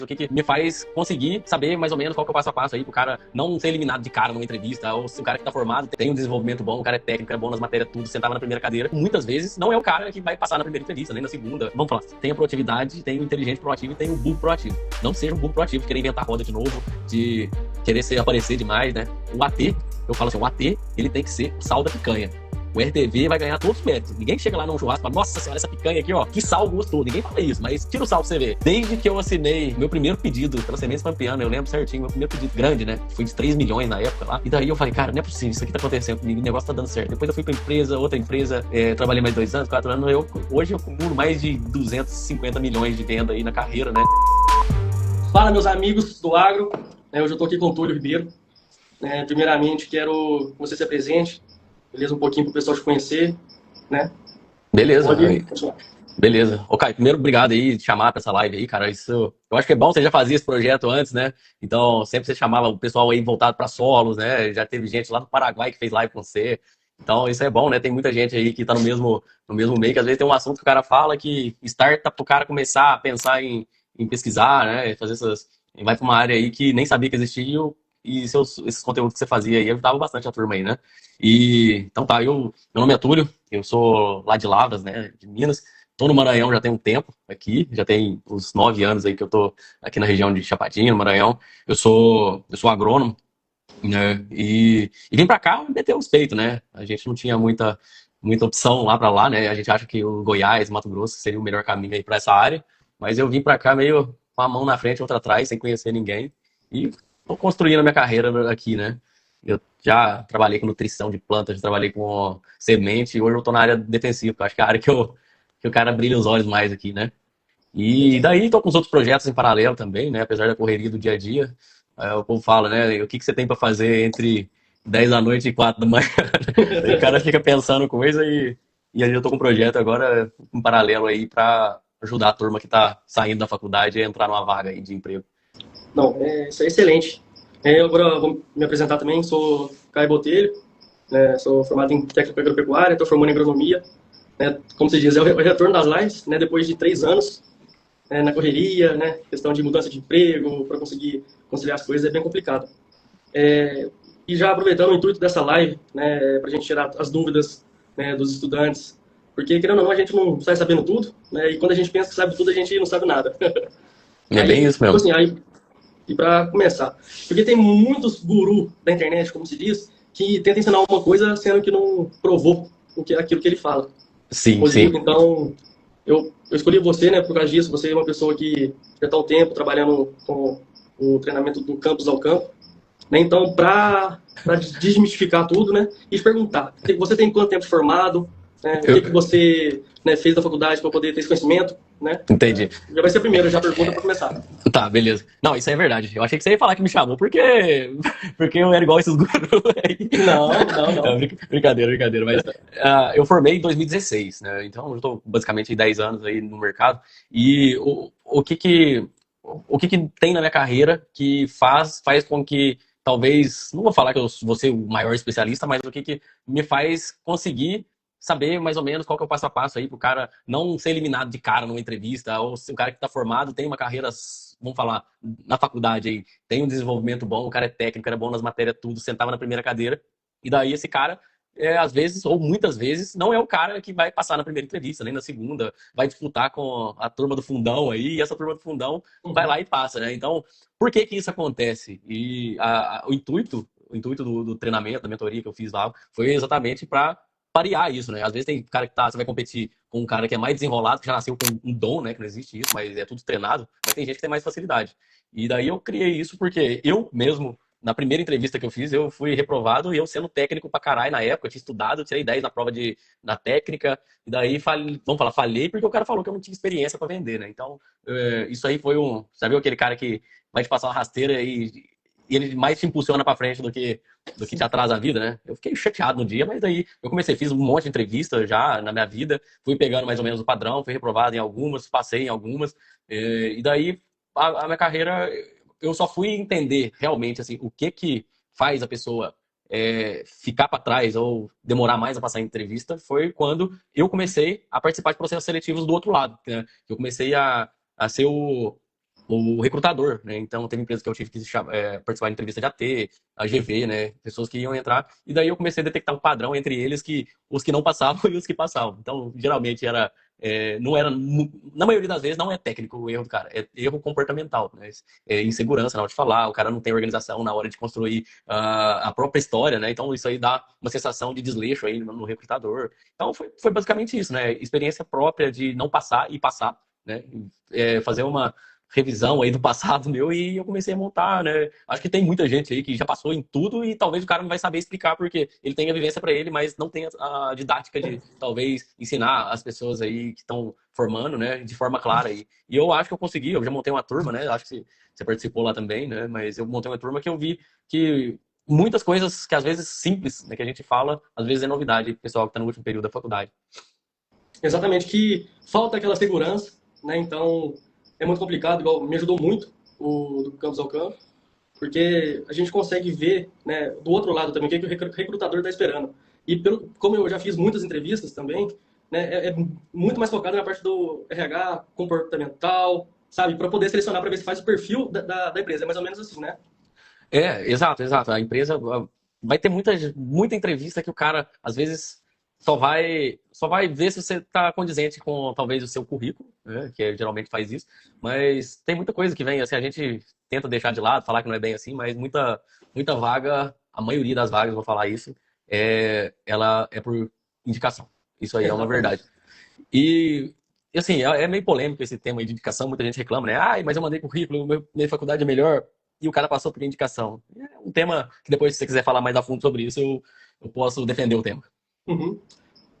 o que me faz conseguir saber mais ou menos qual que é o passo a passo aí pro cara não ser eliminado de cara numa entrevista, ou se o cara que tá formado tem um desenvolvimento bom, o cara é técnico, é bom nas matérias, tudo, sentava na primeira cadeira. Muitas vezes não é o cara que vai passar na primeira entrevista, nem na segunda. Vamos falar, tem a proatividade, tem o inteligente proativo e tem o burro proativo. Não seja um burro proativo, querer inventar roda de novo, de querer aparecer demais, né? O AT, eu falo assim, o AT, ele tem que ser o sal da picanha. O RTV vai ganhar todos os méritos. Ninguém chega lá num churrasco e fala, nossa senhora, essa picanha aqui, ó, que sal gostoso. Ninguém fala isso, mas tira o sal pra você ver. Desde que eu assinei meu primeiro pedido pela Sementes Pampeana, eu lembro certinho, meu primeiro pedido grande, né? Foi de 3 milhões na época lá. E daí eu falei, cara, não é possível, isso aqui tá acontecendo comigo, o negócio tá dando certo. Depois eu fui pra empresa, outra empresa, trabalhei mais 2 anos, 4 anos. Hoje eu acumulo mais de 250 milhões de venda aí na carreira, né? Fala, meus amigos do agro. Hoje eu tô aqui com o Túlio Ribeiro. Primeiramente, quero que você se apresente, beleza? Um pouquinho para o pessoal te conhecer, né? Beleza. Pode continuar. Beleza. Ô, Caio, primeiro, obrigado aí de chamar pra essa live aí, cara. Isso, eu acho que é bom, você já fazia esse projeto antes, né? Então, sempre você chamava o pessoal aí voltado pra solos, né? Já teve gente lá do Paraguai que fez live com você. Então, isso é bom, né? Tem muita gente aí que tá no mesmo meio, que às vezes tem um assunto que o cara fala que starta pro cara começar a pensar em pesquisar, né? Fazer essas. Vai pra uma área aí que nem sabia que existia e esses conteúdos que você fazia aí ajudavam bastante a turma aí, né? Então tá, meu nome é Túlio, eu sou lá de Lavras, né? De Minas. Tô no Maranhão já tem um tempo aqui, já tem uns 9 anos aí que eu tô aqui na região de Chapadinha, no Maranhão. Eu sou agrônomo, né? E vim pra cá meter os peitos, né? A gente não tinha muita opção lá pra lá, né? A gente acha que o Goiás, Mato Grosso seria o melhor caminho aí pra essa área, mas eu vim pra cá meio com a mão na frente e outra atrás, sem conhecer ninguém, e tô construindo a minha carreira aqui, né? Eu já trabalhei com nutrição de plantas, já trabalhei com semente, e hoje eu tô na área defensiva, que eu acho que é a área que o cara brilha os olhos mais aqui, né? E daí tô com os outros projetos em paralelo também, né? Apesar da correria do dia a dia. O povo fala, né? O que você tem para fazer entre 10 da noite e 4 da manhã? Aí o cara fica pensando coisa e aí eu tô com um projeto agora em paralelo aí para ajudar a turma que tá saindo da faculdade a entrar numa vaga aí de emprego. Não, isso é excelente. Eu agora vou me apresentar também, sou Caio Botelho, né? Sou formado em técnico agropecuária, estou formando em agronomia. Né? Como se diz, é o retorno das lives, né? Depois de 3 anos na correria, né? Questão de mudança de emprego, para conseguir conciliar as coisas é bem complicado. E já aproveitando o intuito dessa live, né, para a gente tirar as dúvidas, né, dos estudantes, porque querendo ou não, a gente não sai sabendo tudo, né, e quando a gente pensa que sabe tudo, a gente não sabe nada. É bem isso mesmo. Assim, e para começar, porque tem muitos gurus da internet, como se diz, que tentam ensinar uma coisa sendo que não provou aquilo que ele fala. Sim, Positivo. sim. Então, eu escolhi você, né, por causa disso. Você é uma pessoa que já está há um tempo trabalhando com o treinamento do campus ao campo. Né? Então, para desmistificar tudo, né, e te perguntar, você tem quanto tempo de formado? Né, o que você, né, fez da faculdade para poder ter esse conhecimento? Né? Entendi. Já vai ser a primeira já pergunta para começar. Tá, beleza. Não, isso aí é verdade. Eu achei que você ia falar que me chamou porque eu era igual esses gurus aí. Não. Brincadeira. Mas eu formei em 2016, né? Então eu tô basicamente 10 anos aí no mercado. E o que tem na minha carreira que faz com que talvez, não vou falar que eu vou ser o maior especialista, mas o que me faz conseguir saber mais ou menos qual que é o passo a passo aí pro cara não ser eliminado de cara numa entrevista, ou se o cara que tá formado tem uma carreira, vamos falar, na faculdade aí, tem um desenvolvimento bom, o cara é técnico, era bom nas matérias, tudo, sentava na primeira cadeira, e daí esse cara, às vezes, ou muitas vezes, não é o cara que vai passar na primeira entrevista, nem na segunda, vai disputar com a turma do fundão aí, e essa turma do fundão vai lá e passa, né? Então, por que isso acontece? E o intuito do treinamento, da mentoria que eu fiz lá, foi exatamente para parear isso, né? Às vezes tem cara que você vai competir com um cara que é mais desenrolado, que já nasceu com um dom, né? Que não existe isso, mas é tudo treinado. Mas tem gente que tem mais facilidade. E daí eu criei isso porque eu mesmo, na primeira entrevista que eu fiz, eu fui reprovado e eu sendo técnico pra caralho na época, eu tinha estudado, eu tirei 10 na prova na técnica, e daí, falhei porque o cara falou que eu não tinha experiência pra vender, né? Então, isso aí foi sabe aquele cara que vai te passar uma rasteira e ele mais te impulsiona pra frente do que te atrasa a vida, né? Eu fiquei chateado no dia, mas daí eu fiz um monte de entrevistas já na minha vida, fui pegando mais ou menos o padrão, fui reprovado em algumas, passei em algumas, e daí a minha carreira, eu só fui entender realmente assim, o que faz a pessoa ficar para trás ou demorar mais a passar em entrevista foi quando eu comecei a participar de processos seletivos do outro lado, né? Eu comecei a ser o o recrutador, né? Então, teve empresas que eu tive que participar de entrevista de AT, a GV, né? Pessoas que iam entrar. E daí eu comecei a detectar um padrão entre eles, que os que não passavam e os que passavam. Então, geralmente era. Não era. Na maioria das vezes, não é técnico o erro do cara, é erro comportamental, né? Insegurança na hora de falar, o cara não tem organização na hora de construir a própria história, né? Então, isso aí dá uma sensação de desleixo aí no recrutador. Então, foi basicamente isso, né? Experiência própria de não passar e passar, né? Fazer uma revisão aí do passado meu e eu comecei a montar, né? Acho que tem muita gente aí que já passou em tudo e talvez o cara não vai saber explicar porque ele tem a vivência para ele, mas não tem a didática de talvez ensinar as pessoas aí que estão formando, né, de forma clara aí. E eu acho que eu consegui, eu já montei uma turma, né? Acho que você participou lá também, né? Mas eu montei uma turma que eu vi que muitas coisas que às vezes simples, né, que a gente fala, às vezes é novidade, pessoal que está no último período da faculdade. Exatamente, que falta aquela segurança, né? Então, é muito complicado, igual me ajudou muito o do Campus ao Campo, porque a gente consegue ver, né, do outro lado também, o que, que o recrutador está esperando. E como eu já fiz muitas entrevistas também, né, é muito mais focado na parte do RH comportamental, sabe? Para poder selecionar para ver se faz o perfil da empresa. É mais ou menos assim, né? Exato, exato. A empresa vai ter muita entrevista que o cara, às vezes, só vai ver se você está condizente com talvez o seu currículo, né, que geralmente faz isso, mas tem muita coisa que vem, assim, a gente tenta deixar de lado, falar que não é bem assim, mas muita vaga, a maioria das vagas, vou falar isso, ela é por indicação. Isso aí é uma verdade. Exatamente. E assim, é meio polêmico esse tema aí de indicação, muita gente reclama, né? Ai, mas eu mandei currículo, minha faculdade é melhor, e o cara passou por indicação. É um tema que depois, se você quiser falar mais a fundo sobre isso, eu posso defender o tema. Uhum.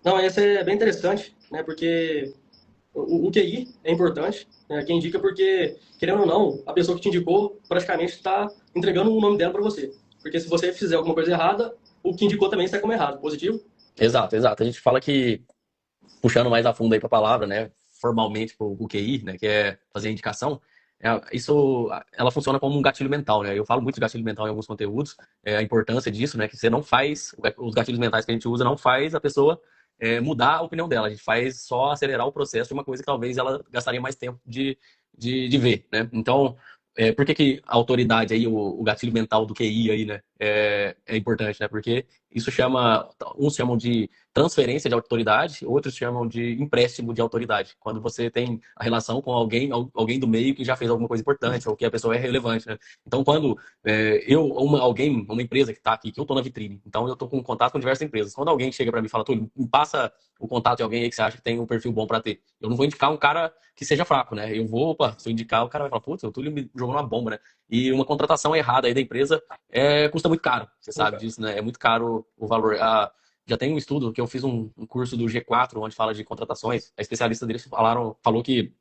Não, esse é bem interessante, né? Porque o QI é importante, né? Quem indica porque, querendo ou não, a pessoa que te indicou praticamente está entregando o nome dela para você. Porque se você fizer alguma coisa errada, o que indicou também sai como errado. Positivo? Exato, exato. A gente fala que, puxando mais a fundo aí para a palavra, né? Formalmente, o QI, né? Que é fazer a indicação, isso, ela funciona como um gatilho mental, né? Eu falo muito de gatilho mental em alguns conteúdos, a importância disso, né? Que você não faz, os gatilhos mentais que a gente usa não faz a pessoa mudar a opinião dela, a gente faz só acelerar o processo de uma coisa que talvez ela gastaria mais tempo de ver, né? Então, por que que a autoridade aí, o gatilho mental do QI aí, né? É importante, né? Porque isso chama, uns chamam de transferência de autoridade, outros chamam de empréstimo de autoridade. Quando você tem a relação com alguém do meio que já fez alguma coisa importante ou que a pessoa é relevante, né? Então, quando uma empresa que está aqui, que eu estou na vitrine, então eu estou com contato com diversas empresas. Quando alguém chega para mim e fala, Túlio, me passa o contato de alguém aí que você acha que tem um perfil bom para ter. Eu não vou indicar um cara que seja fraco, né? Eu vou, opa, se eu indicar, o cara vai falar, putz, o Túlio me jogou uma bomba, né? E uma contratação errada aí da empresa custa muito caro, você sabe disso, né? É muito caro o valor. Já tem um estudo que eu fiz um curso do G4, onde fala de contratações. A especialista deles falou que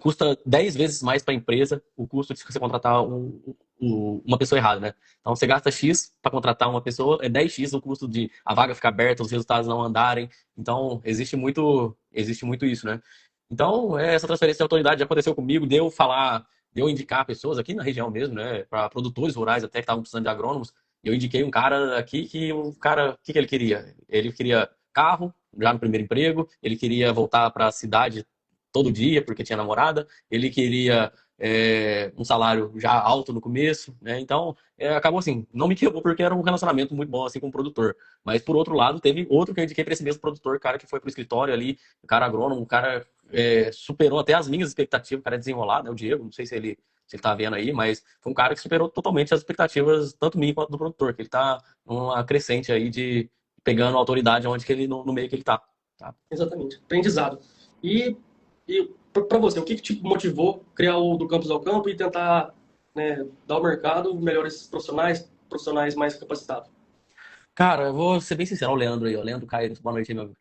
custa 10 vezes mais para a empresa o custo de você contratar uma pessoa errada, né? Então você gasta X para contratar uma pessoa, é 10x o custo de a vaga ficar aberta, os resultados não andarem. Então existe muito isso, né? Então, essa transferência de autoridade já aconteceu comigo, deu indicar pessoas aqui na região mesmo, né? Para produtores rurais até que estavam precisando de agrônomos. Eu indiquei um cara aqui que o cara, o que que ele queria? Ele queria carro, já no primeiro emprego, ele queria voltar para a cidade todo dia, porque tinha namorada, ele queria um salário já alto no começo, né? Então, acabou assim, não me quebrou porque era um relacionamento muito bom assim com o produtor. Mas por outro lado, teve outro que eu indiquei para esse mesmo produtor, cara que foi pro escritório ali, o cara agrônomo, o cara superou até as minhas expectativas, o cara é desenrolado, né? O Diego, não sei se ele tá vendo aí, mas foi um cara que superou totalmente as expectativas, tanto minha quanto do produtor, que ele tá numa crescente aí de pegando autoridade onde que ele, no meio que ele tá? Exatamente. Aprendizado. E, e para você, o que, que te motivou a criar o do Campus ao Campo e tentar, né, dar ao mercado melhores profissionais mais capacitados? Cara, eu vou ser bem sincero, o Leandro aí, ó. Leandro Caio, boa noite aí, meu amigo.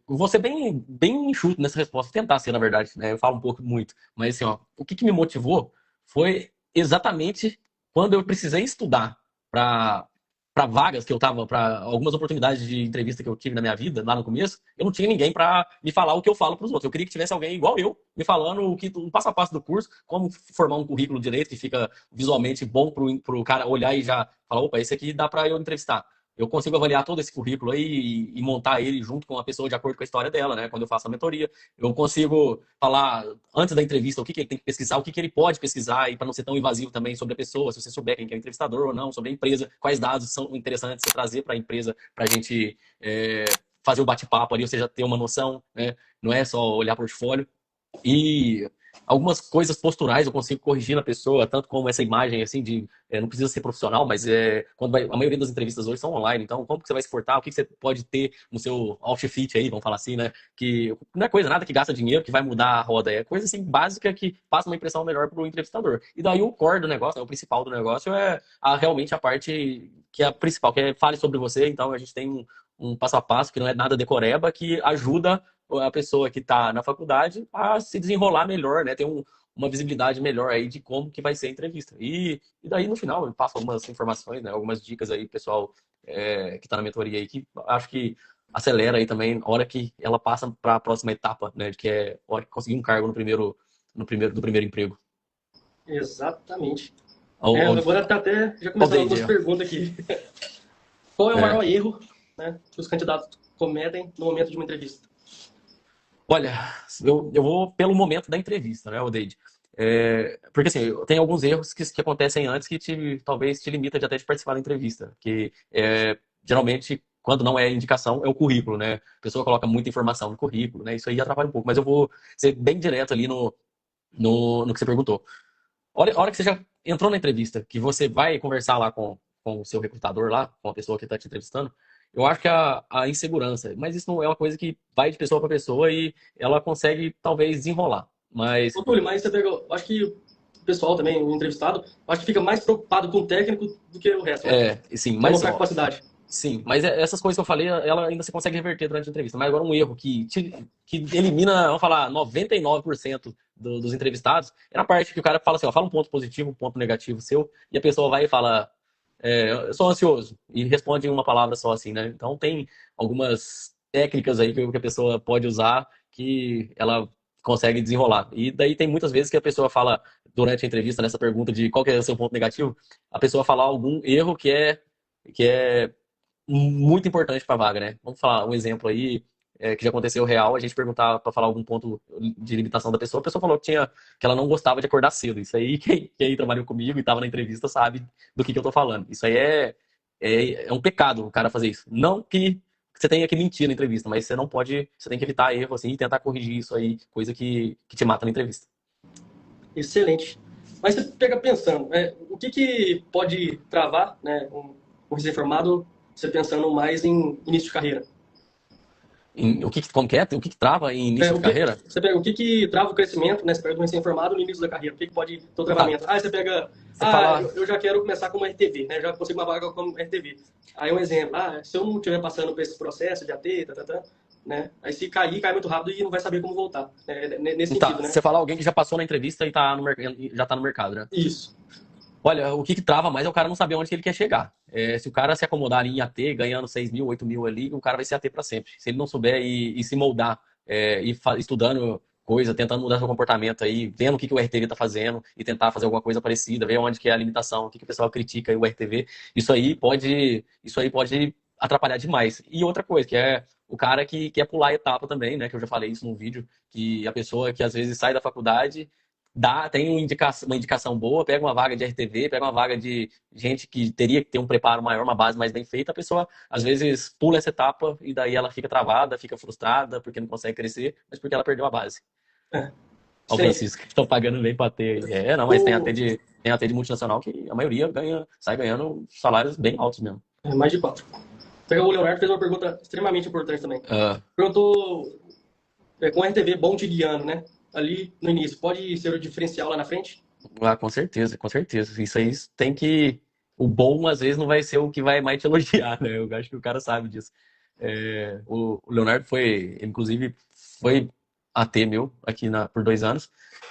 Eu vou ser bem enxuto nessa resposta, tentar ser, na verdade, né? Eu falo um pouco muito, mas assim, ó, o que que me motivou foi exatamente quando eu precisei estudar para para vagas que eu tava, para algumas oportunidades de entrevista que eu tive na minha vida, lá no começo, eu não tinha ninguém para me falar o que eu falo para os outros. Eu queria que tivesse alguém igual eu, me falando o passo a passo do curso, como formar um currículo direito que fica visualmente bom pro cara olhar e já falar, opa, esse aqui dá para eu entrevistar. eu consigo avaliar todo esse currículo aí e montar ele junto com a pessoa de acordo com a história dela, né? Quando eu faço a mentoria, eu consigo falar antes da entrevista o que ele tem que pesquisar, o que ele pode pesquisar e para não ser tão invasivo também sobre a pessoa, se você souber quem que é o entrevistador ou não, sobre a empresa, quais dados são interessantes você trazer para a empresa para a gente fazer o bate-papo ali, ou seja, ter uma noção, né? Não é só olhar portfólio. E algumas coisas posturais eu consigo corrigir na pessoa, tanto como essa imagem, assim, de não precisa ser profissional, mas a maioria das entrevistas hoje são online, então como que você vai se portar, o que você pode ter no seu outfit aí, vamos falar assim, né? Que não é coisa nada que gasta dinheiro, que vai mudar a roda, é coisa assim básica que passa uma impressão melhor para o entrevistador. E daí o core do negócio, né, o principal do negócio é realmente a parte que é a principal, que é fale sobre você, então a gente tem um passo a passo que não é nada decoreba, que ajuda a pessoa que está na faculdade a se desenrolar melhor, né? Ter uma visibilidade melhor aí de como que vai ser a entrevista. E daí, no final, eu passo algumas informações, né? Algumas dicas aí, pessoal que está na mentoria aí, que acho que acelera aí também a hora que ela passa para a próxima etapa, né? Que é a hora que conseguir um cargo do primeiro emprego. Exatamente. Ao, Agora tá até já ao começaram algumas Deide, perguntas aqui. Qual é o é. maior erro, né, que os candidatos cometem no momento de uma entrevista? Olha, eu vou pelo momento da entrevista, né, Odeide? Porque assim, tem alguns erros que acontecem antes que talvez te limita de até de participar da entrevista. Que geralmente, quando não é indicação, é o currículo, né? A pessoa coloca muita informação no currículo, né? Isso aí atrapalha um pouco, mas eu vou ser bem direto ali no que você perguntou. A hora que você já entrou na entrevista, que você vai conversar lá com o seu recrutador lá, com a pessoa que está te entrevistando, eu acho que a insegurança, mas isso não é uma coisa que vai de pessoa para pessoa e ela consegue talvez desenrolar. Mas Ô, Túlio, mas você pegou, acho que o pessoal também, o entrevistado, acho que fica mais preocupado com o técnico do que o resto, né? sim, Quer mas mostrar ó, capacidade. sim, mas essas coisas que eu falei, ela ainda se consegue reverter durante a entrevista. Mas agora um erro que elimina, vamos falar, 99% dos entrevistados, é na parte que o cara fala assim, ó, fala um ponto positivo, um ponto negativo seu, e a pessoa vai e fala, eu sou ansioso, e responde em uma palavra só assim, né? Então tem algumas técnicas aí que a pessoa pode usar que ela consegue desenrolar. E daí tem muitas vezes que a pessoa fala, durante a entrevista, nessa pergunta de qual que é o seu ponto negativo, a pessoa fala algum erro que é muito importante para a vaga, né? Vamos falar um exemplo aí que já aconteceu real. A gente perguntava para falar algum ponto de limitação da pessoa. A pessoa falou que ela não gostava de acordar cedo. Isso aí, quem trabalhou comigo e estava na entrevista sabe do que eu tô falando. Isso aí é um pecado o cara fazer isso. Não que você tenha que mentir na entrevista, mas você não pode, você tem que evitar erro assim e tentar corrigir isso aí, coisa que te mata na entrevista. Excelente. Mas você pega pensando, o que pode travar, né, um recém-formado, você pensando mais em início de carreira? Como que é? O que trava em início de carreira? Você pega o que trava o crescimento, né? Você pega um recém-formado no início da carreira, o que pode ter o Tá, travamento? Você pega, você fala. eu já quero começar como RTV, né? Já consigo uma vaga como RTV. Aí um exemplo, se eu não estiver passando por esse processo de AT, né? Aí se cair, cai muito rápido e não vai saber como voltar. Nesse Tá, sentido, né? você fala alguém que já passou na entrevista e já tá no mercado, né? Isso. Olha, o que trava mais é o cara não saber onde que ele quer chegar. Se o cara se acomodar ali em AT, ganhando 6 mil, 8 mil ali, o cara vai ser AT para sempre. Se ele não souber e se moldar, estudando coisa, tentando mudar seu comportamento aí, vendo o que o RTV tá fazendo e tentar fazer alguma coisa parecida, ver onde que é a limitação, o que o pessoal critica aí o RTV, isso aí pode atrapalhar demais. E outra coisa, que é o cara que quer pular a etapa também, né? Que eu já falei isso num vídeo, que a pessoa que às vezes sai da faculdade tem uma indicação boa, pega uma vaga de RTV, pega uma vaga de gente que teria que ter um preparo maior, uma base mais bem feita, a pessoa às vezes pula essa etapa e daí ela fica travada, fica frustrada porque não consegue crescer, mas porque ela perdeu a base. É. Ó, o Excelente. Francisco, estão pagando bem para ter. Não, mas tem AT de multinacional que a maioria sai ganhando salários bem altos mesmo. Mais de 4. O Leonardo fez uma pergunta extremamente importante também. Ah, Perguntou, com RTV bom de ano, né? Ali no início, pode ser o diferencial lá na frente? com certeza, com certeza. Isso aí tem que. O bom, às vezes, não vai ser o que vai mais te elogiar, né? Eu acho que o cara sabe disso. O Leonardo inclusive, foi AT meu aqui por 2 anos.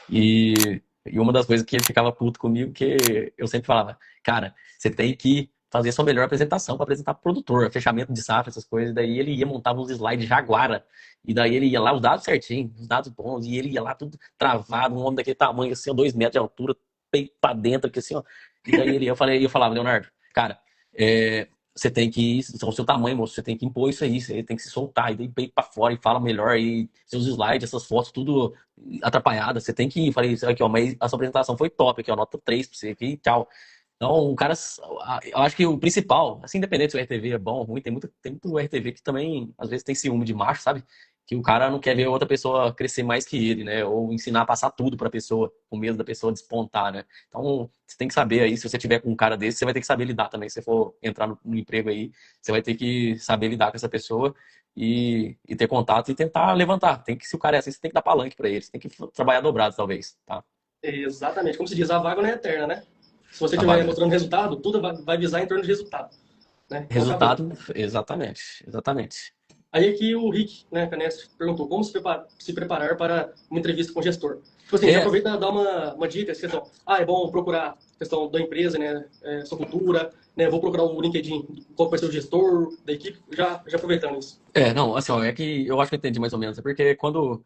E uma das coisas que ele ficava puto comigo, que eu sempre falava, cara, você tem que fazer a sua melhor apresentação para apresentar pro produtor, fechamento de safra, essas coisas. Daí ele ia montar uns slides Jaguara. E daí ele ia lá, os dados certinhos, os dados bons, e ele ia lá tudo travado, um homem daquele tamanho, assim, ó, 2 metros de altura, peito pra dentro, aqui assim, ó. E daí eu falava, Leonardo, cara, você tem que, o seu tamanho, moço, você tem que impor isso aí, você tem que se soltar, e daí peito pra fora e fala melhor, e seus slides, essas fotos, tudo atrapalhadas, você tem que ir. Falei, isso aqui, ó, mas a sua apresentação foi top, aqui, ó, nota 3 pra você aqui, tchau. Então, o cara, eu acho que o principal, assim, independente se o RTV é bom ou ruim, tem muito RTV que também, às vezes, tem ciúme de macho, sabe? Que o cara não quer ver outra pessoa crescer mais que ele, né? Ou ensinar a passar tudo pra pessoa, com medo da pessoa despontar, né? Então, você tem que saber aí, se você tiver com um cara desse, você vai ter que saber lidar também. Se você for entrar no emprego aí, você vai ter que saber lidar com essa pessoa e ter contato e tentar levantar. Se o cara é assim, você tem que dar palanque pra ele, você tem que trabalhar dobrado, talvez, tá? Exatamente. Como se diz, a vaga não é eterna, né? Se você A estiver vaga. mostrando resultado, tudo vai visar em torno de resultado, né? Então acabou. Resultado, exatamente, exatamente. Aí aqui o Rick, né, Canestro, perguntou como se preparar para uma entrevista com o gestor. Tipo assim, já É, aproveita e dá uma dica, essa questão. Ah, é bom procurar questão da empresa, né, sua cultura, né, vou procurar o LinkedIn, qual vai ser o gestor da equipe, já aproveitando isso. não, assim, ó, é que eu acho que eu entendi mais ou menos. É porque quando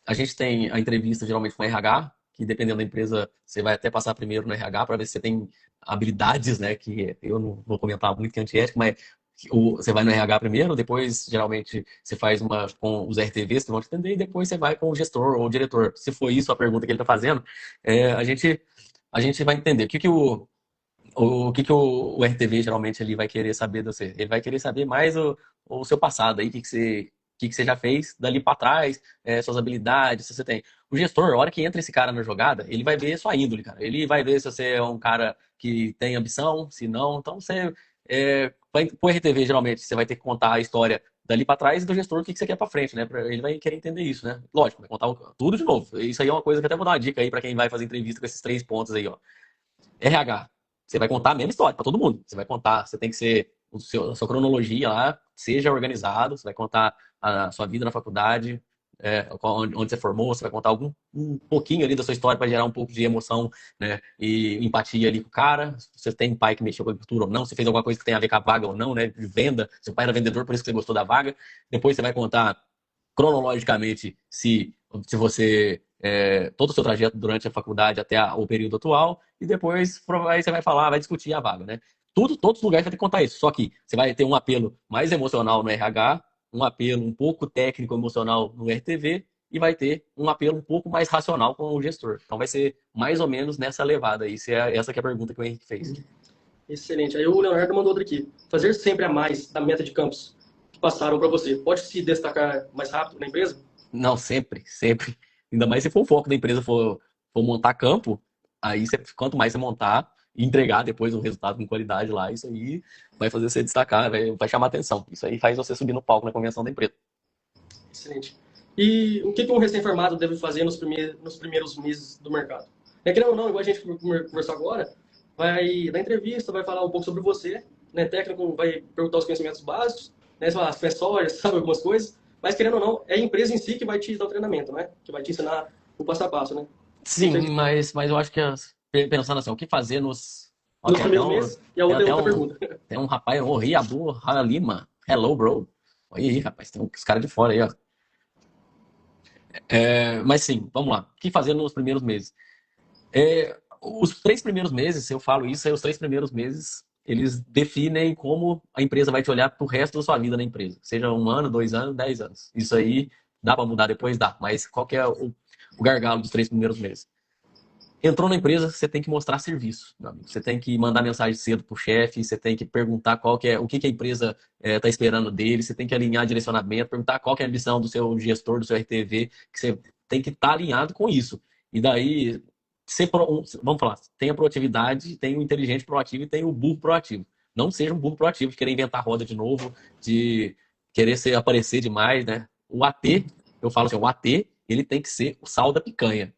a gente tem a entrevista geralmente com o RH, que dependendo da empresa, você vai até passar primeiro no RH para ver se você tem habilidades, né? Que eu não vou comentar muito que é antiético, mas você vai no RH primeiro, depois geralmente você faz uma com os RTVs que vão te atender, e depois você vai com o gestor ou o diretor. Se for isso a pergunta que ele está fazendo, a gente vai entender o que que o RTV geralmente ele vai querer saber de você? Ele vai querer saber mais o seu passado aí, o que que você já fez dali para trás, suas habilidades, se você tem. O gestor, a hora que entra esse cara na jogada, ele vai ver sua índole, cara. Ele vai ver se você é um cara que tem ambição, se não. Então você pro RTV geralmente você vai ter que contar a história dali para trás e do gestor o que que você quer para frente, né? Ele vai querer entender isso, né? Lógico, vai contar tudo de novo. Isso aí é uma coisa que eu até vou dar uma dica aí para quem vai fazer entrevista com esses 3 pontos aí, ó. RH. Você vai contar a mesma história para todo mundo. Você vai contar, você tem que ser a sua cronologia lá, seja organizado, você vai contar a sua vida na faculdade, onde você formou, você vai contar um pouquinho ali da sua história para gerar um pouco de emoção, né, e empatia ali com o cara. Se você tem pai que mexeu com a agricultura ou não, se fez alguma coisa que tem a ver com a vaga ou não, né, de venda, seu pai era vendedor, por isso que você gostou da vaga. Depois você vai contar cronologicamente se você todo o seu trajeto durante a faculdade até o período atual, e depois aí você vai falar, vai discutir a vaga, né? Todos os lugares vai ter que contar isso, só que você vai ter um apelo mais emocional no RH, um apelo um pouco técnico emocional no RTV, e vai ter um apelo um pouco mais racional com o gestor. Então vai ser mais ou menos nessa levada aí. Essa que é a pergunta que o Henrique fez. Excelente. Aí o Leonardo mandou outra aqui. Fazer sempre a mais da meta de campos que passaram para você. Pode se destacar mais rápido na empresa? Não, sempre, sempre. Ainda mais se for o foco da empresa for montar campo, aí quanto mais você montar e entregar depois um resultado com qualidade lá, isso aí vai fazer você destacar, vai chamar atenção. Isso aí faz você subir no palco na convenção da empresa. Excelente. E o que um recém-formado deve fazer nos primeiros meses do mercado? Querendo ou não, igual a gente conversou agora, vai dar entrevista, vai falar um pouco sobre você, né? Técnico vai perguntar os conhecimentos básicos, né? Você fala, você é sócia, sabe algumas coisas, mas querendo ou não, é a empresa em si que vai te dar o treinamento, né? Que vai te ensinar o passo a passo, né? Não sei Sim, se mas eu acho que pensando assim, o que fazer nos. Ó, nos primeiros meses, e a tem outra é até outra um, pergunta. tem um rapaz, o Riabu Halima. Hello, bro. Olha aí, rapaz, tem uns caras de fora aí, ó. Mas sim, vamos lá. O que fazer nos primeiros meses? Os 3 primeiros meses, se eu falo isso, os 3 primeiros meses, eles definem como a empresa vai te olhar pro resto da sua vida na empresa. Seja 1 ano, 2 anos, 10 anos. Isso aí dá para mudar depois? Dá. Mas qual que é o gargalo dos 3 primeiros meses? Entrou na empresa, você tem que mostrar serviço, meu amigo. Você tem que mandar mensagem cedo pro chefe, você tem que perguntar o que a empresa está esperando dele, você tem que alinhar direcionamento, perguntar qual que é a ambição do seu gestor, do seu RTV, que você tem que estar alinhado com isso. E daí, vamos falar, tem a proatividade, tem o inteligente proativo e tem o burro proativo. Não seja um burro proativo de querer inventar roda de novo, de querer aparecer demais, né? O AT, eu falo assim, o AT, ele tem que ser o sal da picanha.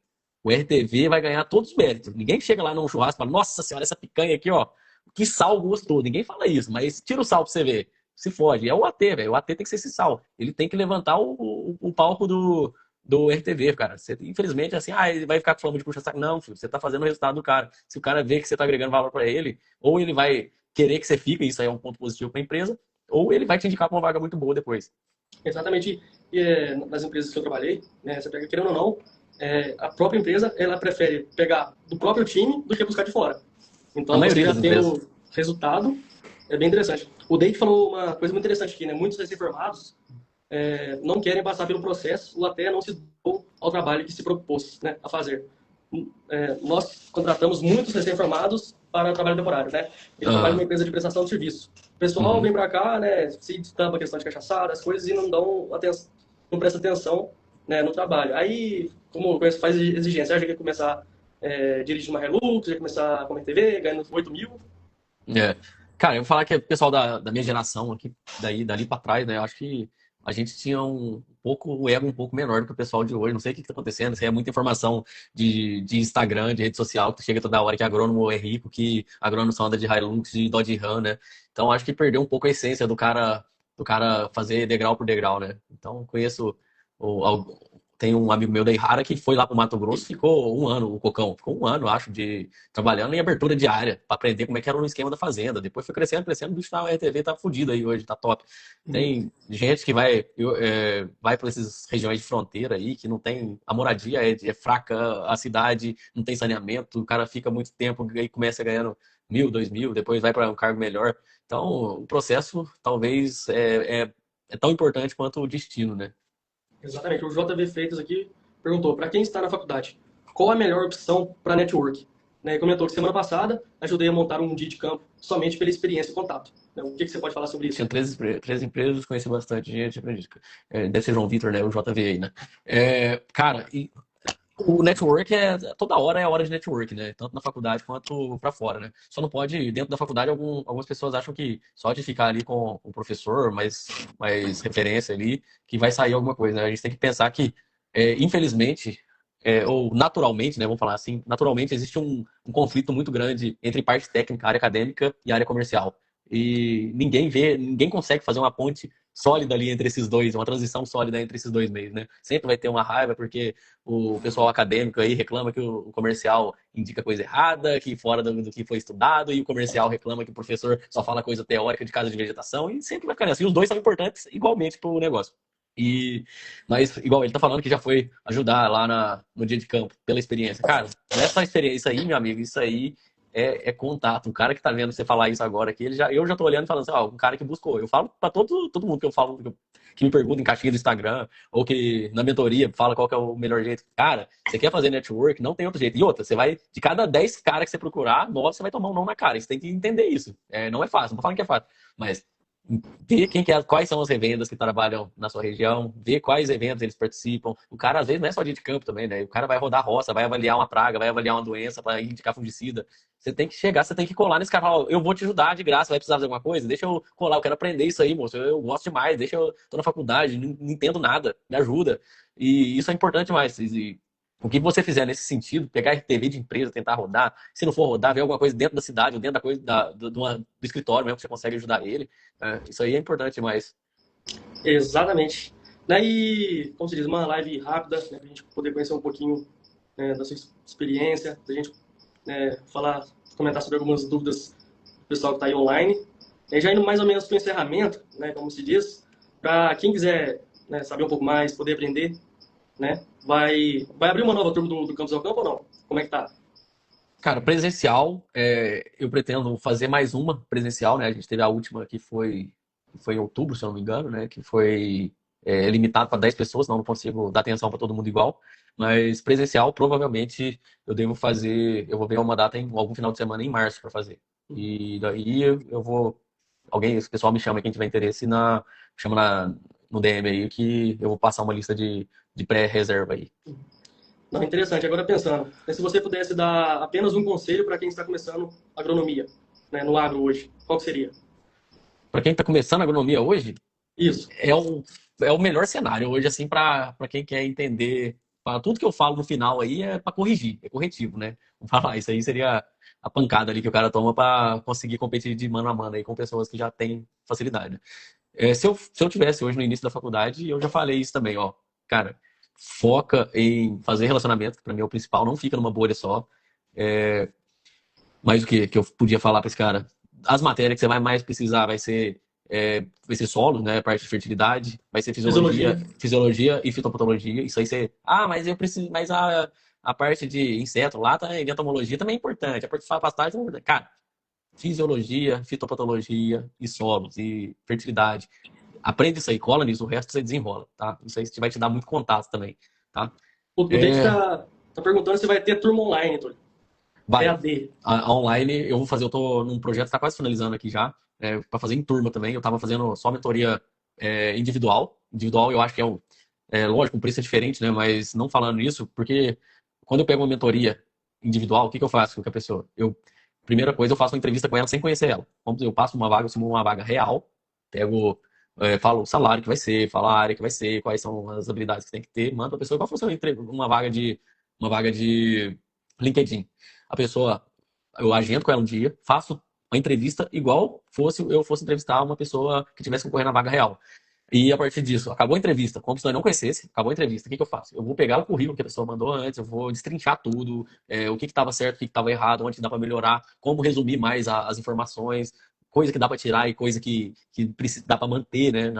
O RTV vai ganhar todos os méritos. Ninguém chega lá num churrasco e fala, nossa senhora, essa picanha aqui, ó, que sal gostou. Ninguém fala isso, mas tira o sal pra você ver. Se fode. É o AT, velho. O AT tem que ser esse sal. Ele tem que levantar o palco do RTV, cara. Infelizmente, assim, ele vai ficar falando de puxa-saco. Não, filho, você tá fazendo o resultado do cara. Se o cara vê que você tá agregando valor para ele, ou ele vai querer que você fique, isso aí é um ponto positivo para a empresa, ou ele vai te indicar para uma vaga muito boa depois. Exatamente. E, nas empresas que eu trabalhei, né, você pega, querendo ou não, a própria empresa, ela prefere pegar do próprio time do que buscar de fora. A Então, você maioria já das tem empresas. o resultado, É bem interessante. O Dake falou uma coisa muito interessante aqui, né? Muitos recém-formados não querem passar pelo processo ou até não se dão ao trabalho que se propôs, né, a fazer. Nós contratamos muitos recém-formados para trabalho temporário, né? Ele trabalha Aham. numa empresa de prestação de serviço. O pessoal Uhum. vem para cá, né, se tampa a questão de cachaçada, as coisas, e não presta atenção, né, no trabalho. Aí, como faz exigência, já quer começar dirigir uma Hilux, já começar a comer TV, ganhando 8 mil. É. Cara, eu vou falar que o pessoal da minha geração aqui, dali pra trás, né? Eu acho que a gente tinha um pouco, o ego um pouco menor do que o pessoal de hoje. Não sei o que tá acontecendo. Isso aí é muita informação de Instagram, de rede social, que chega toda hora que agrônomo é rico, que agrônomo só anda de Hilux, de Dodge Ram, né? Então acho que perdeu um pouco a essência do cara fazer degrau por degrau, né? Então conheço tem um amigo meu da Ihara que foi lá pro Mato Grosso, ficou um ano, o Cocão, ficou um ano, acho, de trabalhando em abertura de área, para aprender como é que era o esquema da fazenda. Depois foi crescendo, crescendo, o bicho tá, a RTV tá fudido aí hoje, tá top. Tem gente que vai para essas regiões de fronteira aí, que não tem, a moradia é fraca, a cidade não tem saneamento, o cara fica muito tempo e começa ganhando 1.000, 2.000, depois vai para um cargo melhor. Então, o processo talvez é tão importante quanto o destino, né? Exatamente. O JV Freitas aqui perguntou, para quem está na faculdade, qual a melhor opção para network? Né, e comentou que semana passada ajudei a montar um dia de campo somente pela experiência e contato. Né, o que você pode falar sobre isso? Tinha três empresas, conheci bastante gente, aprendi. Deve ser João Vitor, né? O JV aí, né? Cara, e o network toda hora é hora de network, né? Tanto na faculdade quanto pra fora, né? Só não pode, dentro da faculdade, algumas pessoas acham que só de ficar ali com o professor, mais referência ali, que vai sair alguma coisa, né? A gente tem que pensar que, infelizmente, ou naturalmente, né? Vamos falar assim, naturalmente existe um conflito muito grande entre parte técnica, área acadêmica e área comercial. E ninguém consegue fazer uma ponte sólida ali entre esses dois, uma transição sólida entre esses dois meios, né? Sempre vai ter uma raiva, porque o pessoal acadêmico aí reclama que o comercial indica coisa errada, que fora do que foi estudado, e o comercial reclama que o professor só fala coisa teórica de casa de vegetação, e sempre vai ficar assim. E os dois são importantes igualmente para o negócio. E, mas, igual ele tá falando que já foi ajudar lá no dia de campo, pela experiência. Cara, nessa experiência aí, meu amigo, isso aí é contato. O cara que tá vendo você falar isso agora aqui, eu já tô olhando e falando assim, ó, um cara que buscou. Eu falo pra todo mundo que eu falo, que me pergunta em caixinha do Instagram, ou que na mentoria fala qual que é o melhor jeito. Cara, você quer fazer network, não tem outro jeito. E outra, você vai, de cada 10 caras que você procurar, 9 você vai tomar um não na cara. Você tem que entender isso. Não é fácil, não tô falando que é fácil. Mas ver quais são as revendas que trabalham na sua região, ver quais eventos eles participam. O cara, às vezes, não é só dia de campo também, né? O cara vai rodar roça, vai avaliar uma praga, vai avaliar uma doença para indicar fungicida. Você tem que chegar, você tem que colar nesse cara e falar, ó, eu vou te ajudar de graça, vai precisar fazer alguma coisa? Deixa eu colar, eu quero aprender isso aí, moço. Eu gosto demais, tô na faculdade, não entendo nada, me ajuda. E isso é importante demais. E o que você fizer nesse sentido, pegar RTV de empresa, tentar rodar, se não for rodar, ver alguma coisa dentro da cidade ou dentro da coisa do escritório mesmo, que você consegue ajudar ele. Isso aí é importante demais. Exatamente. Né, e, como se diz, uma live rápida, né, para a gente poder conhecer um pouquinho da sua experiência, para a gente comentar sobre algumas dúvidas do pessoal que está aí online. E já indo mais ou menos para o encerramento, né, como se diz, para quem quiser, né, saber um pouco mais, poder aprender, né, vai abrir uma nova turma do Campus ao Campo ou não? Como é que tá? Cara, presencial, eu pretendo fazer mais uma presencial, né? A gente teve a última que foi em outubro, se eu não me engano, né? Que foi limitado para 10 pessoas, não consigo dar atenção para todo mundo igual. Mas presencial, provavelmente, eu vou ver uma data em algum final de semana em março para fazer. E daí eu vou. Esse pessoal me chama, quem tiver interesse, chama no DM aí, que eu vou passar uma lista de pré-reserva aí. Não, interessante. Agora pensando, né, se você pudesse dar apenas um conselho para quem está começando agronomia, né, no agro hoje, qual que seria? Para quem está começando agronomia hoje, Isso. é o melhor cenário hoje, assim, para quem quer entender. Tudo que eu falo no final aí é para corrigir, é corretivo, né? Vamos falar, isso aí seria a pancada ali que o cara toma para conseguir competir de mano a mano aí com pessoas que já têm facilidade, né? Se eu tivesse hoje no início da faculdade, eu já falei isso também, ó. Cara, foca em fazer relacionamento, que para mim é o principal, não fica numa bolha só. É, mais o que eu podia falar para esse cara? As matérias que você vai mais precisar vai ser solo, né? Parte de fertilidade, vai ser Fisiologia. fisiologia e fitopatologia. Isso aí você. Ah, mas eu preciso. Mas a parte de inseto lá, tá, de entomologia também é importante. A parte de pastagem também é importante. Cara, fisiologia, fitopatologia e solos e fertilidade. Aprende isso aí, cola nisso, o resto você desenrola, tá? Isso aí vai te dar muito contato também, tá? O David tá perguntando se vai ter turma online, Túlio. Vai. EAD. A online eu vou fazer, eu tô num projeto que tá quase finalizando aqui já, para fazer em turma também. Eu tava fazendo só mentoria individual. Individual eu acho que lógico, o preço é diferente, né? Mas não falando nisso, porque quando eu pego uma mentoria individual, o que que eu faço com a pessoa? Primeira coisa, eu faço uma entrevista com ela sem conhecer ela. Vamos dizer, eu passo uma vaga, eu simulo uma vaga real, pego, falo o salário que vai ser, falo a área que vai ser, quais são as habilidades que tem que ter, mando a pessoa igual funciona uma vaga de LinkedIn. A pessoa, eu agendo com ela um dia, faço uma entrevista igual eu fosse entrevistar uma pessoa que estivesse concorrendo na vaga real. E a partir disso, acabou a entrevista, como se eu não conhecesse, acabou a entrevista, o que que eu faço? Eu vou pegar o currículo que a pessoa mandou antes, eu vou destrinchar tudo, o que estava certo, o que estava errado, onde dá para melhorar, como resumir mais as informações, coisa que dá para tirar e coisa que precisa, dá para manter, né,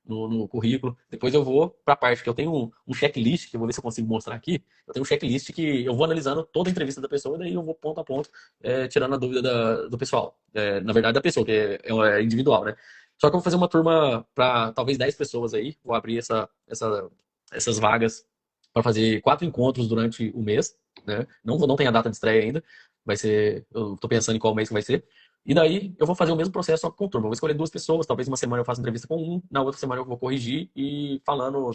no currículo. Depois eu vou para a parte que eu tenho um checklist, que eu vou ver se eu consigo mostrar aqui. Eu tenho um checklist que eu vou analisando toda a entrevista da pessoa, e daí eu vou ponto a ponto, tirando a dúvida do pessoal. Na verdade, da pessoa, que é individual, né? Só que eu vou fazer uma turma para talvez 10 pessoas aí. Vou abrir essas vagas para fazer 4 encontros durante o mês, né? Não tem a data de estreia ainda. Vai ser. Eu tô pensando em qual mês que vai ser. E daí eu vou fazer o mesmo processo só com turma. Eu vou escolher 2 pessoas, talvez uma semana eu faça entrevista com um, na outra semana eu vou corrigir e falando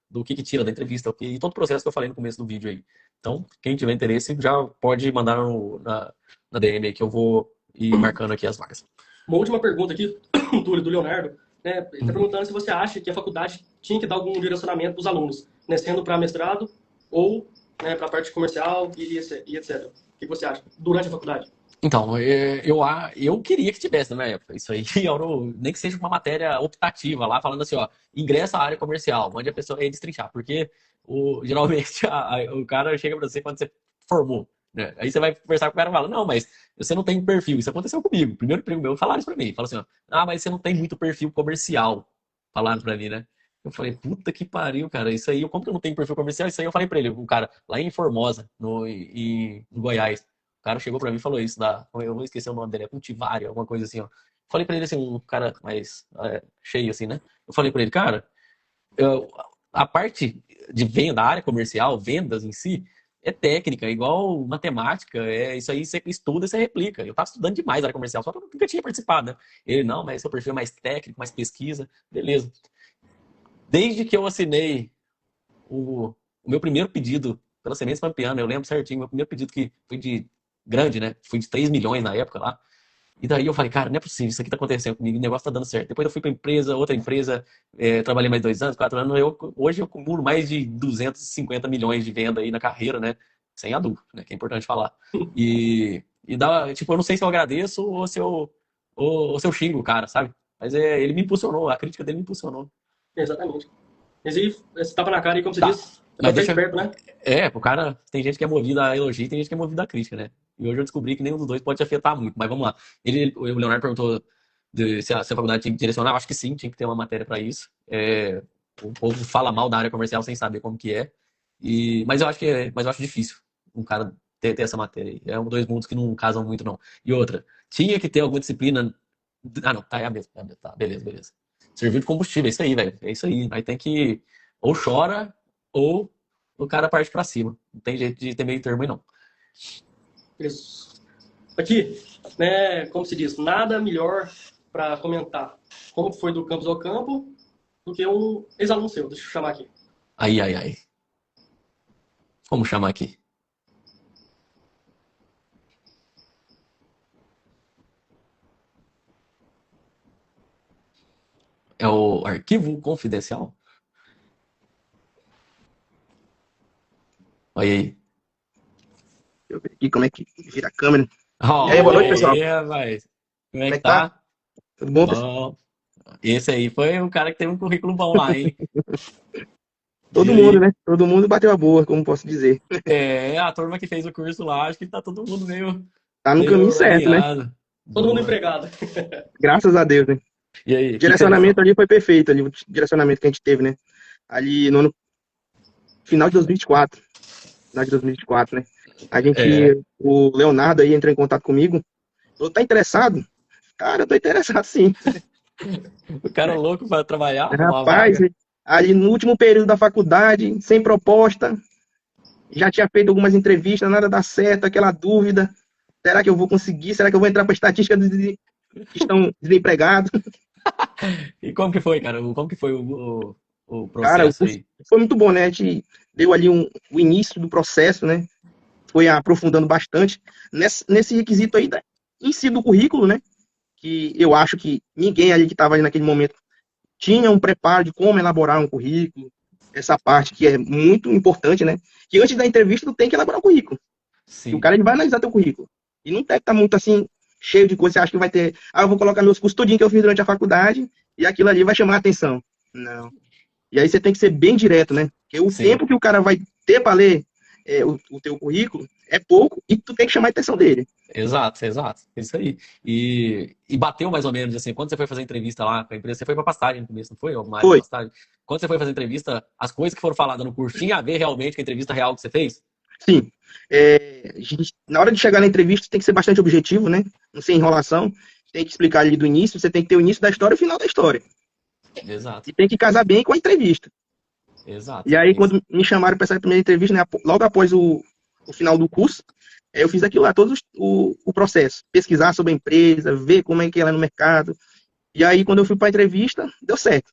do que tira da entrevista, e todo o processo que eu falei no começo do vídeo aí. Então, quem tiver interesse já pode mandar na DM aí que eu vou ir marcando aqui as vagas. Uma última pergunta aqui, Túlio, do Leonardo. Né? Ele está perguntando se você acha que a faculdade tinha que dar algum direcionamento para os alunos, né? Sendo para mestrado ou, né, para a parte comercial e etc. O que você acha durante a faculdade? Então, eu queria que tivesse na minha época. Isso aí, nem que seja uma matéria optativa lá, falando assim, ó, ingressa à área comercial, onde a pessoa ia destrinchar. Porque geralmente o cara chega pra você quando você formou, né? Aí você vai conversar com o cara e fala, não, mas você não tem perfil. Isso aconteceu comigo. Primeiro emprego meu, falaram isso pra mim. Falaram assim, ó, mas você não tem muito perfil comercial. Falaram pra mim, né? Eu falei, puta que pariu, cara. Isso aí, como que eu não tenho perfil comercial? Isso aí eu falei pra ele, o cara lá em Formosa, no Goiás. O cara chegou pra mim e falou isso, eu não esqueci o nome dele, é cultivário, alguma coisa assim, ó. Falei pra ele assim, um cara mais cheio assim, né? Eu falei pra ele, cara, a parte de venda, da área comercial, vendas em si, é técnica, é igual matemática, isso aí você estuda e você replica. Eu tava estudando demais a área comercial, só que eu nunca tinha participado, né? Ele, não, mas seu perfil é mais técnico, mais pesquisa, beleza. Desde que eu assinei o meu primeiro pedido pela Sementes Pampeana, eu lembro certinho, meu primeiro pedido que foi de grande, né? Foi de 3 milhões na época lá. E daí eu falei, cara, não é possível, isso aqui tá acontecendo comigo, o negócio tá dando certo. Depois eu fui pra empresa, outra empresa, trabalhei mais 2 anos, 4 anos. Hoje eu acumulo mais de 250 milhões de venda aí na carreira, né? Sem adulto, né? Que é importante falar. E dá, tipo, eu não sei se eu agradeço ou se eu xingo o cara, sabe? Mas ele me impulsionou, a crítica dele me impulsionou. Exatamente. Mas aí, esse tapa na cara aí, como você Tá. disse, é para Mas ficar deixa. esperto, né? O cara. Tem gente que é movida a elogio e tem gente que é movida a crítica, né? E hoje eu descobri que nenhum dos dois pode te afetar muito. Mas vamos lá. O Leonardo perguntou se a faculdade tinha que direcionar. Eu acho que sim, tinha que ter uma matéria para isso. O povo fala mal da área comercial sem saber como que é. Mas eu acho difícil um cara ter essa matéria aí. É um dois mundos que não casam muito, não. E outra, tinha que ter alguma disciplina. Ah, não, tá, é a mesma. Tá, beleza, beleza. Servir de combustível, é isso aí, velho. É isso aí. Aí tem que. Ou chora, ou o cara parte pra cima. Não tem jeito de ter meio termo aí, não. Isso. Aqui, né, como se diz, nada melhor para comentar como foi do campus ao campo do que um ex-aluno seu. Deixa eu chamar aqui. Ai, ai, ai. Vamos chamar aqui. É o arquivo confidencial? Olha aí. Deixa eu ver aqui como é que vira a câmera. E aí, Oh, boa Ô, noite, pessoal. rapaz. Como é Como é que que tá? tá? Tudo bom, pessoal? Bom. Esse aí foi um cara que teve um currículo bom lá, hein? E Todo mundo, aí? né? Todo mundo bateu a boa, como posso dizer. A turma que fez o curso lá, acho que tá todo mundo Tá no caminho meio certo, né? alinhado. todo mundo Boa. empregado. Graças a Deus, né? E aí, O o que que você me direcionamento fala? ali foi perfeito, ali, o direcionamento que a gente teve, né? Ali no final de 2024. Final de 2024, né? A gente, É. o Leonardo aí entrou em contato comigo Tu tá interessado? Cara, eu tô interessado sim. O cara é louco para trabalhar numa Rapaz, vaga. ali no último período da faculdade, sem proposta, já tinha feito algumas entrevistas, nada dá certo, aquela dúvida. Será que eu vou conseguir? Será que eu vou entrar para a estatística que estão desempregados? E como que foi, cara? Como que foi o Cara, o processo curso aí? foi muito bom, né? A gente deu ali o início do processo, né? Foi aprofundando bastante nesse requisito aí em si do currículo, né? Que eu acho que ninguém ali que estava ali naquele momento tinha um preparo de como elaborar um currículo, essa parte que é muito importante, né? Que antes da entrevista tu tem que elaborar o currículo. E o Sim, cara ele vai analisar teu currículo. E não deve estar muito assim, cheio de coisa, você acha que vai ter, eu vou colocar meus cursos todinho que eu fiz durante a faculdade e aquilo ali vai chamar a atenção. Não. E aí você tem que ser bem direto, né? Porque o sim. tempo que o cara vai ter para ler o teu currículo é pouco e tu tem que chamar a atenção dele. Exato, exato. Isso aí. E bateu mais ou menos assim, quando você foi fazer entrevista lá com a empresa, você foi para pastagem no começo, não foi? Uma área de Foi, pastagem. Quando você foi fazer entrevista, as coisas que foram faladas no curso tinha a ver realmente com a entrevista real que você fez? sim. Na hora de chegar na entrevista, tem que ser bastante objetivo, né? Não ser enrolação. Tem que explicar ali do início, você tem que ter o início da história e o final da história. Exato, E tem que casar bem com a entrevista. exato. E aí, É isso. quando me chamaram para essa primeira entrevista, né, logo após o final do curso, eu fiz aquilo lá, todo o processo. Pesquisar sobre a empresa, ver como é que ela é no mercado. E aí, quando eu fui para a entrevista, deu certo.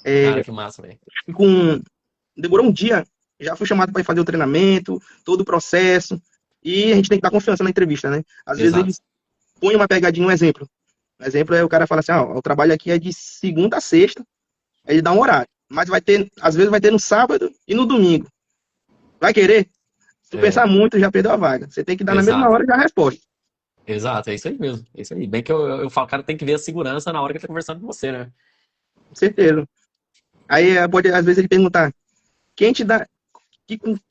Cara, que massa, velho. Com, demorou um dia, já fui chamado para fazer o treinamento, todo o processo. E a gente tem que dar confiança na entrevista, né? Às vezes Exato. eles põem uma pegadinha, um exemplo. Um exemplo é o cara fala assim, o trabalho aqui é de segunda a sexta, aí ele dá um horário. Mas vai ter, às vezes vai ter no sábado e no domingo. Vai querer? Se tu É, pensar muito, já perdeu a vaga. Você tem que dar na mesma exato. hora já a resposta. Exato, é isso aí mesmo. É isso aí. Bem que eu falo, cara, tem que ver a segurança na hora que ele tá conversando com você, né? Com certeza. Aí pode, às vezes, ele perguntar, quem te dá,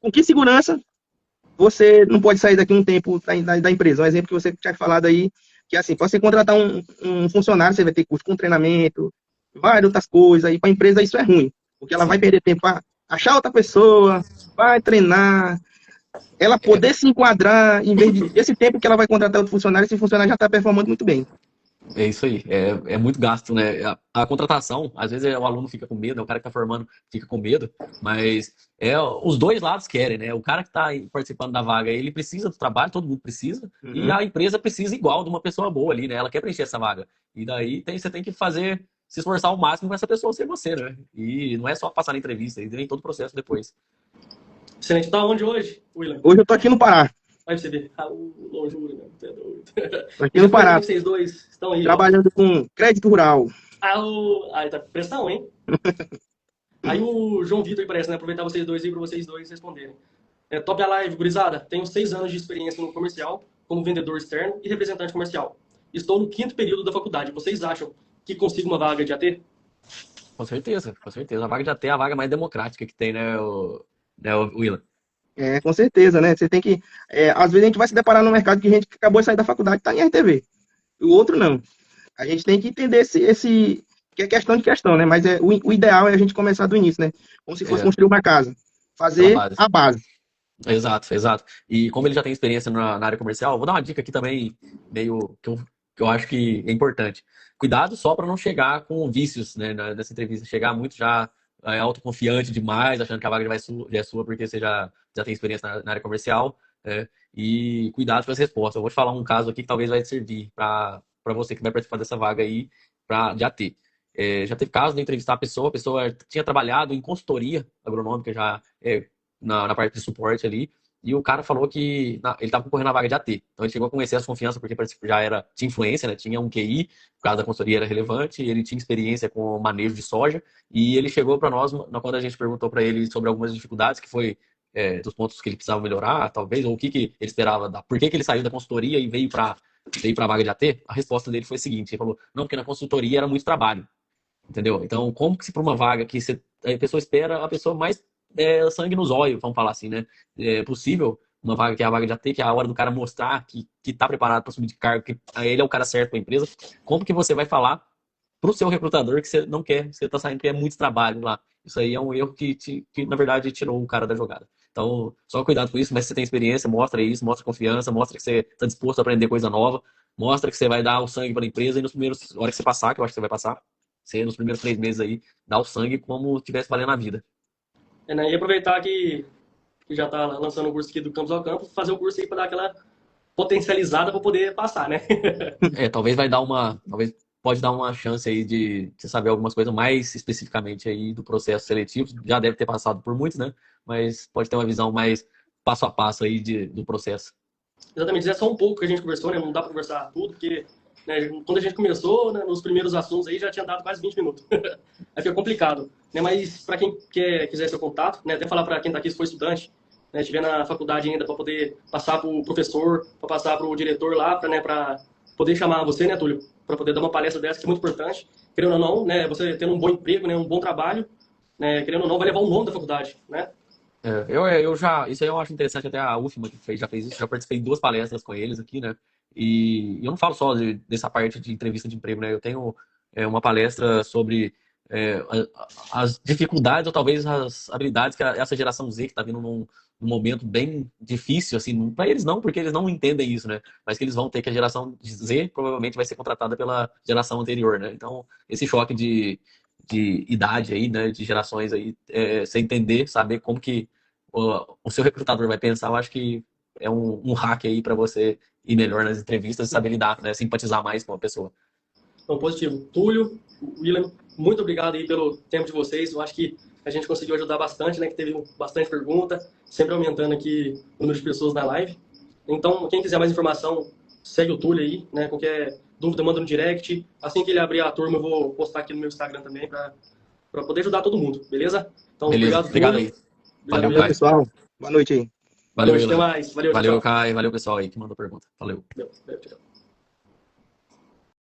com que segurança você não pode sair daqui um tempo da empresa? Um exemplo que você tinha falado aí, que é assim, para você contratar um funcionário, você vai ter custo com treinamento, várias outras coisas, e para a empresa isso é ruim, porque ela vai Sim. perder tempo para achar outra pessoa, vai treinar, ela É, poder se enquadrar, em vez de esse tempo que ela vai contratar outro funcionário, esse funcionário já está performando muito bem. é isso aí. É muito gasto, né? A contratação, às vezes o aluno fica com medo, né? O cara que tá formando fica com medo, mas os dois lados querem, né? O cara que tá participando da vaga, ele precisa do trabalho, todo mundo precisa, e Uhum. a empresa precisa igual de uma pessoa boa ali, né? Ela quer preencher essa vaga. E daí você tem que fazer, se esforçar ao máximo para essa pessoa ser você, né? E não é só passar na entrevista, e vem todo o processo depois. Excelente. Tá onde hoje, William? Hoje eu tô aqui no Pará, Aí você vê. Ah, o longe, William. Você é doido. tô aqui E já no ficou Pará, que vocês dois estão aí, ó. trabalhando com crédito rural. Aí tá com pressão, hein? Aí o João Vitor parece, né? Aproveitar vocês dois aí para vocês dois responderem. Top a live, gurizada. Tenho 6 anos de experiência no comercial, como vendedor externo e representante comercial. Estou no 5º período da faculdade. Vocês acham que consigo uma vaga de AT? Com certeza, com certeza. A vaga já tem a vaga mais democrática que tem, né, o Willa? Com certeza, né? Você tem que. Às vezes a gente vai se deparar no mercado que gente que acabou de sair da faculdade está em RTV. O outro não. A gente tem que entender que é questão de questão, né? Mas o ideal é a gente começar do início, né? Como se fosse É, construir uma casa. pela Fazer base. a base. Exato, exato. E como ele já tem experiência na área comercial, vou dar uma dica aqui também, meio que eu acho que é importante. Cuidado só para não chegar com vícios, né, nessa entrevista. Chegar muito já autoconfiante demais, achando que a vaga já é sua porque você já tem experiência na área comercial. Né? E cuidado com as respostas. Eu vou te falar um caso aqui que talvez vai servir para você que vai participar dessa vaga aí de AT. Já teve caso de entrevistar a pessoa tinha trabalhado em consultoria agronômica já na parte de suporte ali. E o cara falou que ele estava concorrendo à vaga de AT. Então ele chegou com excesso de confiança porque tinha influência, né? Tinha um QI, por causa da consultoria era relevante, ele tinha experiência com o manejo de soja. E ele chegou para nós, quando a gente perguntou para ele sobre algumas dificuldades, que foi dos pontos que ele precisava melhorar, talvez, ou o que ele esperava, por que ele saiu da consultoria e veio para a vaga de AT, a resposta dele foi a seguinte: ele falou, não, porque na consultoria era muito trabalho. Entendeu? Então, como que se para uma vaga que a pessoa espera a pessoa mais sangue nos olhos, vamos falar assim, né? É possível uma vaga que é a vaga de AT, que é a hora do cara mostrar que tá preparado para subir de cargo, que ele é o cara certo para a empresa. Como que você vai falar pro seu recrutador que você não quer, você tá saindo porque é muito trabalho lá? Isso aí é um erro que na verdade, tirou o cara da jogada. Então, só cuidado com isso, mas se você tem experiência, mostra isso, mostra confiança, mostra que você está disposto a aprender coisa nova. mostra que você vai dar o sangue para a empresa e nos primeiros, hora que você passar, que eu acho que você vai passar, você nos primeiros 3 meses aí, dá o sangue como estivesse valendo a vida. Né? E aproveitar que já está lançando o curso aqui do Campus ao Campo, fazer o curso aí para dar aquela potencializada para poder passar, né? Talvez talvez pode dar uma chance aí de você saber algumas coisas mais especificamente aí do processo seletivo. Já deve ter passado por muitos, né? Mas pode ter uma visão mais passo a passo aí do processo. Exatamente, é só um pouco que a gente conversou, né? Não dá para conversar tudo, porque né, quando a gente começou, né, nos primeiros assuntos aí já tinha dado quase 20 minutos. Aí fica complicado. Né? Mas para quem quiser seu contato, né, até falar para quem está aqui se for estudante, né, estiver na faculdade ainda para poder passar para o professor, para passar para o diretor lá, para né, poder chamar você, né, Túlio, para poder dar uma palestra dessa que é muito importante. Querendo ou não, né, você tendo um bom emprego, né, um bom trabalho, né, querendo ou não, vai levar o nome da faculdade, né? Isso aí eu acho interessante, até a UFMA que já fez isso, já participei de 2 palestras com eles aqui, né? E eu não falo só dessa parte de entrevista de emprego, né? Eu tenho uma palestra sobre as dificuldades ou talvez as habilidades que essa geração Z, que está vindo num momento bem difícil, assim, para eles não, porque eles não entendem isso, né? Mas que eles vão ter que a geração Z provavelmente vai ser contratada pela geração anterior, né? Então, esse choque de idade aí, né, de gerações aí, você entender, saber como que o seu recrutador vai pensar, eu acho que é um hack aí para você ir melhor nas entrevistas e saber lidar, né, simpatizar mais com a pessoa. Então, positivo. Túlio, William, muito obrigado aí pelo tempo de vocês. Eu acho que a gente conseguiu ajudar bastante, né? Que teve bastante pergunta, sempre aumentando aqui o número de pessoas na live. Então, quem quiser mais informação, segue o Túlio aí, né? Qualquer dúvida, manda no direct. Assim que ele abrir a turma, eu vou postar aqui no meu Instagram também para poder ajudar todo mundo, beleza? Então, Beleza, obrigado aí. Valeu, Valeu, pessoal. Boa noite aí. Boa noite, até mais. Valeu, Valeu, tchau. Caio. Valeu, pessoal aí que mandou pergunta. Valeu. Valeu, tchau.